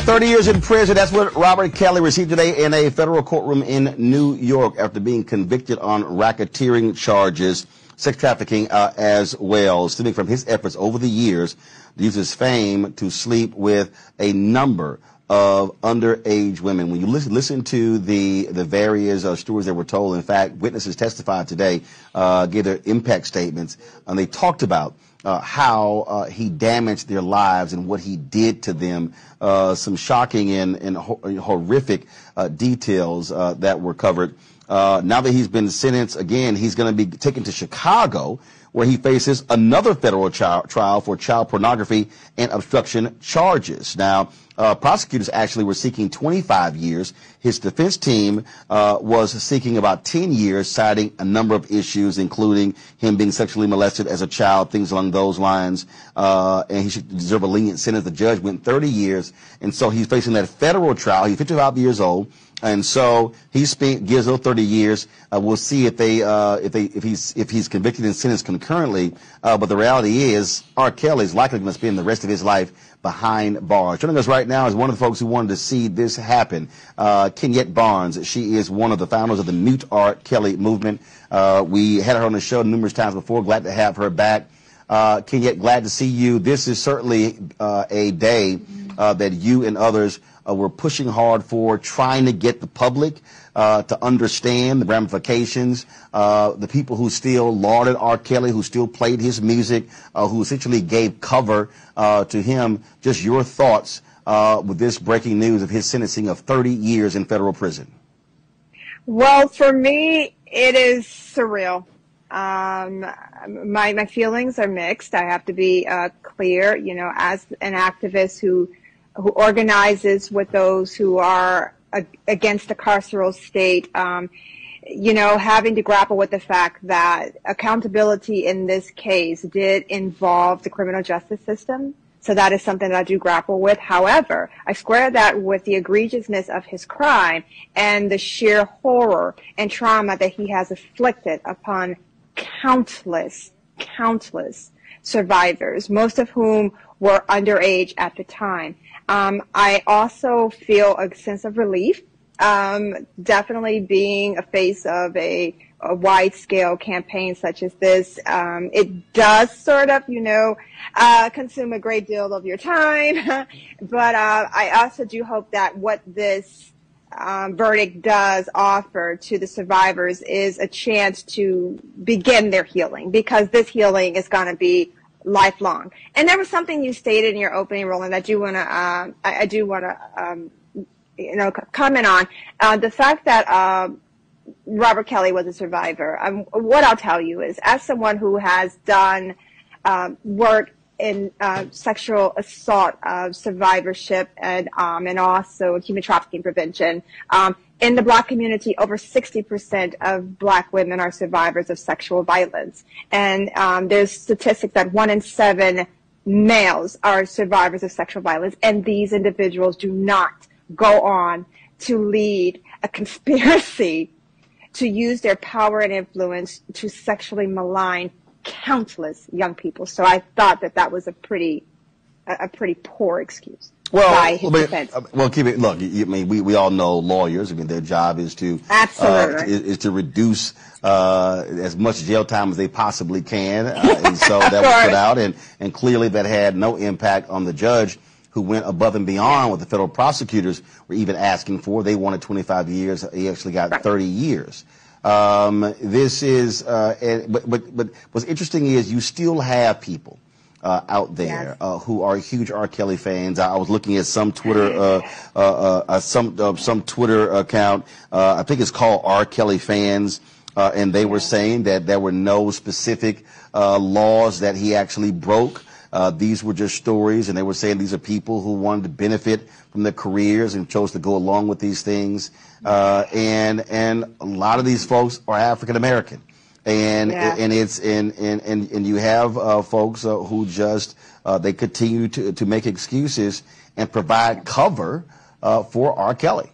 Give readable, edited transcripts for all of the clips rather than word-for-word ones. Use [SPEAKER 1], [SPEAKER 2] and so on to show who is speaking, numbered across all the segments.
[SPEAKER 1] 30 years in prison. That's what Robert Kelly received today in a federal courtroom in New York after being convicted on racketeering charges, sex trafficking as well, stemming from his efforts over the years to use his fame to sleep with a number of underage women. When you listen to the various stories that were told, in fact, witnesses testified today, gave their impact statements, and they talked about how he damaged their lives and what he did to them. Some shocking and horrific details that were covered. Now that he's been sentenced again, he's going to be taken to Chicago, where he faces another federal trial for child pornography and obstruction charges. Now, prosecutors actually were seeking 25 years. His defense team was seeking about 10 years, citing a number of issues, including him being sexually molested as a child, things along those lines, and he should deserve a lenient sentence. The judge went 30 years, and so he's facing that federal trial. He's 55 years old. And so he gives those 30 years. We'll see if he's convicted and sentenced concurrently. But the reality is, R. Kelly is likely going to spend the rest of his life behind bars. Joining us right now is one of the folks who wanted to see this happen, Kenyette Barnes. She is one of the founders of the Mute R. Kelly movement. We had her on the show numerous times before. Glad to have her back. Kenyette, glad to see you. This is certainly a day that you and others we're pushing hard for, trying to get the public to understand the ramifications. The people who still lauded R. Kelly, who still played his music, who essentially gave cover to him. Just your thoughts with this breaking news of his sentencing of 30 years in federal prison.
[SPEAKER 2] Well, for me, it is surreal. My feelings are mixed. I have to be clear, you know, as an activist who organizes with those who are against the carceral state, you know, having to grapple with the fact that accountability in this case did involve the criminal justice system. So that is something that I do grapple with. However, I square that with the egregiousness of his crime and the sheer horror and trauma that he has inflicted upon countless survivors, most of whom were underage at the time. I also feel a sense of relief, definitely being a face of a wide-scale campaign such as this. It does sort of, you know, consume a great deal of your time, but I also do hope that what this verdict does offer to the survivors is a chance to begin their healing, because this healing is going to be lifelong. And there was something you stated in your opening, Roland, I do want to, you know, comment on the fact that Robert Kelly was a survivor. What I'll tell you is, as someone who has done work in sexual assault survivorship and also human trafficking prevention, in the Black community, over 60% of Black women are survivors of sexual violence. And there's statistics that 1 in 7 males are survivors of sexual violence. And these individuals do not go on to lead a conspiracy to use their power and influence to sexually malign countless young people. So I thought that that was a pretty poor excuse. Well,
[SPEAKER 1] well, keep it. Look, I mean, we all know lawyers. I mean, their job is to is to reduce as much jail time as they possibly can, and so that was put out, and clearly that had no impact on the judge, who went above and beyond what the federal prosecutors were even asking for. They wanted 25 years. He actually got 30 years. This is, but what's interesting is you still have people out there who are huge R. Kelly fans. I was looking at some Twitter, some Twitter account. I think it's called R. Kelly Fans, and they were saying that there were no specific laws that he actually broke. These were just stories, and they were saying these are people who wanted to benefit from their careers and chose to go along with these things. And a lot of these folks are African American. And you have folks who just they continue to make excuses and provide cover for R. Kelly.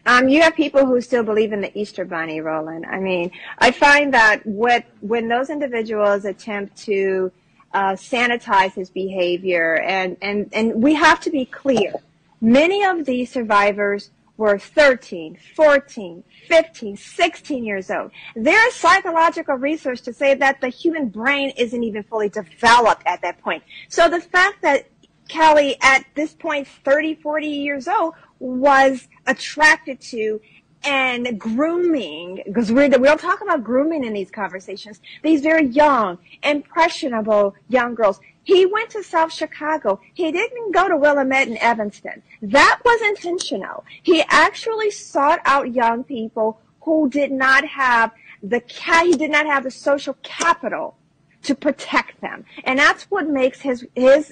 [SPEAKER 2] You have people who still believe in the Easter Bunny, Roland. I mean, I find that when those individuals attempt to sanitize his behavior. And we have to be clear. Many of these survivors were 13, 14, 15, 16 years old. There is psychological research to say that the human brain isn't even fully developed at that point. So the fact that Kelly, at this point, 30, 40 years old, was attracted to and grooming, because we don't talk about grooming in these conversations, these very young, impressionable young girls. He went to South Chicago. He didn't go to Willamette and Evanston. That was intentional. He actually sought out young people who did not have he did not have the social capital to protect them. And that's what makes his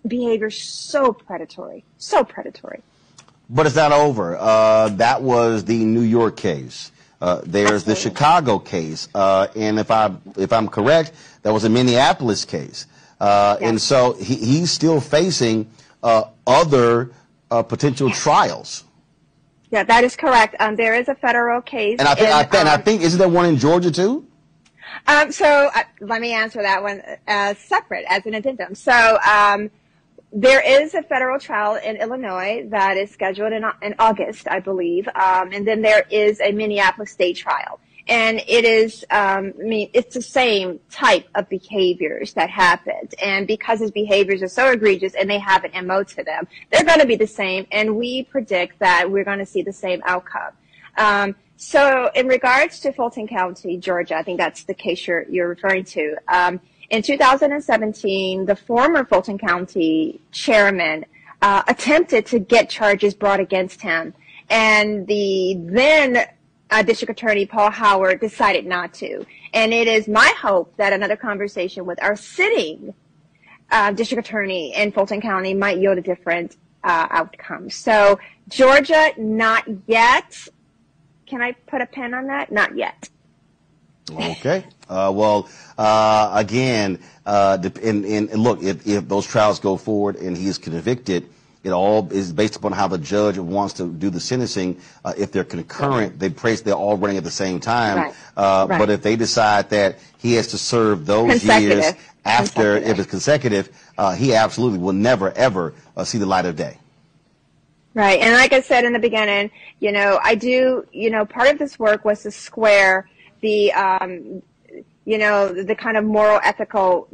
[SPEAKER 2] behavior so predatory, so predatory.
[SPEAKER 1] But it's not over. That was the New York case. There's the Chicago case, and if I'm correct, that was a Minneapolis case. Yes. And so he's still facing other potential trials.
[SPEAKER 2] Yeah, that is correct. There is a federal case.
[SPEAKER 1] And I think isn't there one in Georgia too?
[SPEAKER 2] So let me answer that one separate as an addendum. So there is a federal trial in Illinois that is scheduled in August, I believe, and then there is a Minneapolis state trial. And it is, it's the same type of behaviors that happened. And because his behaviors are so egregious and they have an MO to them, they're going to be the same. And we predict that we're going to see the same outcome. So in regards to Fulton County, Georgia, I think that's the case you're referring to. In 2017, the former Fulton County chairman attempted to get charges brought against him. And the then District Attorney Paul Howard decided not to. And it is my hope that another conversation with our sitting District Attorney in Fulton County might yield a different outcome. So Georgia, not yet. Can I put a pen on that? Not yet.
[SPEAKER 1] Okay. Again, and look, if those trials go forward and he's convicted, it all is based upon how the judge wants to do the sentencing. If they're concurrent, they're all running at the same time. Right. But if they decide that he has to serve those years after, if it's consecutive, he absolutely will never, ever see the light of day.
[SPEAKER 2] Right. And like I said in the beginning, I do, part of this work was to square the, the kind of moral, ethical,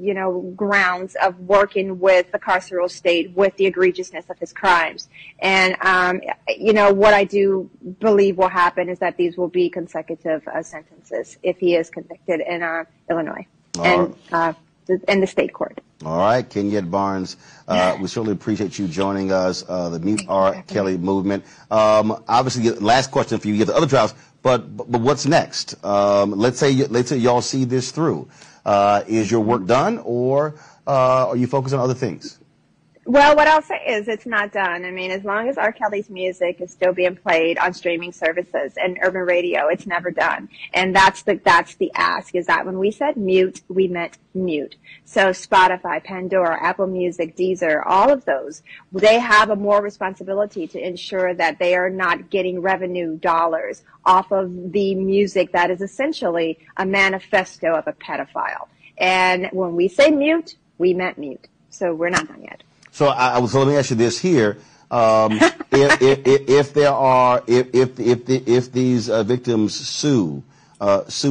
[SPEAKER 2] grounds of working with the carceral state, with the egregiousness of his crimes. And, what I do believe will happen is that these will be consecutive sentences if he is convicted in Illinois and in the state court.
[SPEAKER 1] All right, Kenyette Barnes, we certainly appreciate you joining us, the Mute R. Kelly movement. Obviously, last question for you. You have the other trials, but what's next? Let's say y'all see this through. Is your work done, or are you focused on other things?
[SPEAKER 2] Well, what I'll say is it's not done. I mean, as long as R. Kelly's music is still being played on streaming services and urban radio, it's never done. And that's the ask, is that when we said mute, we meant mute. So Spotify, Pandora, Apple Music, Deezer, all of those, they have a moral responsibility to ensure that they are not getting revenue dollars off of the music that is essentially a manifesto of a pedophile. And when we say mute, we meant mute. So we're not done yet.
[SPEAKER 1] So let me ask you this here: if these victims sue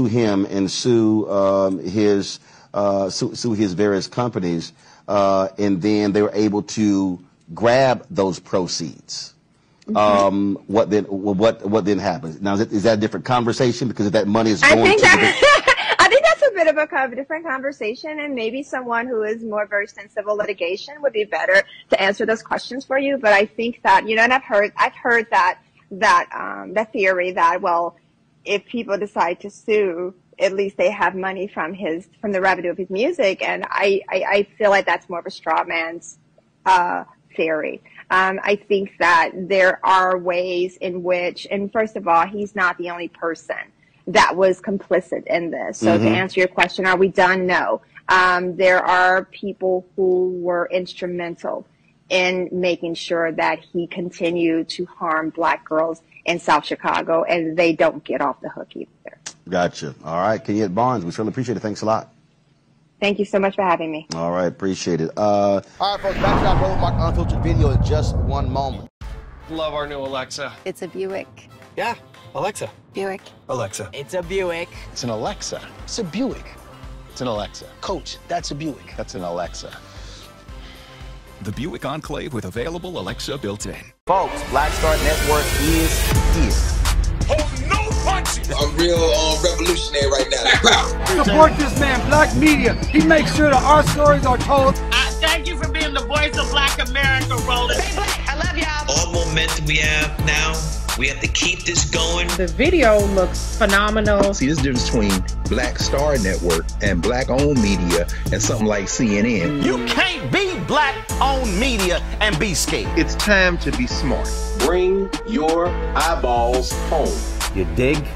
[SPEAKER 1] him and sue his various companies, and then they were able to grab those proceeds, what then happens? Now, is that a different conversation because if that money is going
[SPEAKER 2] I think that's a bit of a different conversation, and maybe someone who is more versed in civil litigation would be better to answer those questions for you. But I think that, and I've heard that theory that, well, if people decide to sue, at least they have money from the revenue of his music, and I feel like that's more of a straw man's theory. I think that there are ways in which, and first of all, he's not the only person that was complicit in this. So to answer your question, are we done? No. There are people who were instrumental in making sure that he continued to harm black girls in South Chicago, and they don't get off the hook either.
[SPEAKER 1] Gotcha. All right, Kenyette Barnes, we certainly appreciate it. Thanks a lot.
[SPEAKER 2] Thank you so much for having me.
[SPEAKER 1] All right, appreciate it.
[SPEAKER 3] All right, folks, back to that Roland Martin Unfiltered video in just one moment.
[SPEAKER 4] Love our new Alexa.
[SPEAKER 5] It's a Buick.
[SPEAKER 4] Yeah, Alexa.
[SPEAKER 5] Buick.
[SPEAKER 4] Alexa.
[SPEAKER 5] It's a Buick.
[SPEAKER 6] It's an Alexa. It's a Buick. It's an Alexa. Coach, that's a Buick. That's an Alexa.
[SPEAKER 7] The Buick Enclave with available Alexa built-in.
[SPEAKER 3] Folks, Black Star Network is here.
[SPEAKER 8] Oh, no punches!
[SPEAKER 9] I'm real revolutionary right now.
[SPEAKER 10] Support this man, Black Media. He makes sure that our stories are told.
[SPEAKER 11] Thank you for being the voice of Black America, Roland.
[SPEAKER 12] Stay black. I love y'all.
[SPEAKER 13] All momentum we have now, we have to keep this going.
[SPEAKER 14] The video looks phenomenal.
[SPEAKER 15] See, this difference between Black Star Network and black-owned media and something like CNN.
[SPEAKER 16] You can't be black-owned media and be scared.
[SPEAKER 17] It's time to be smart.
[SPEAKER 18] Bring your eyeballs home.
[SPEAKER 19] You dig?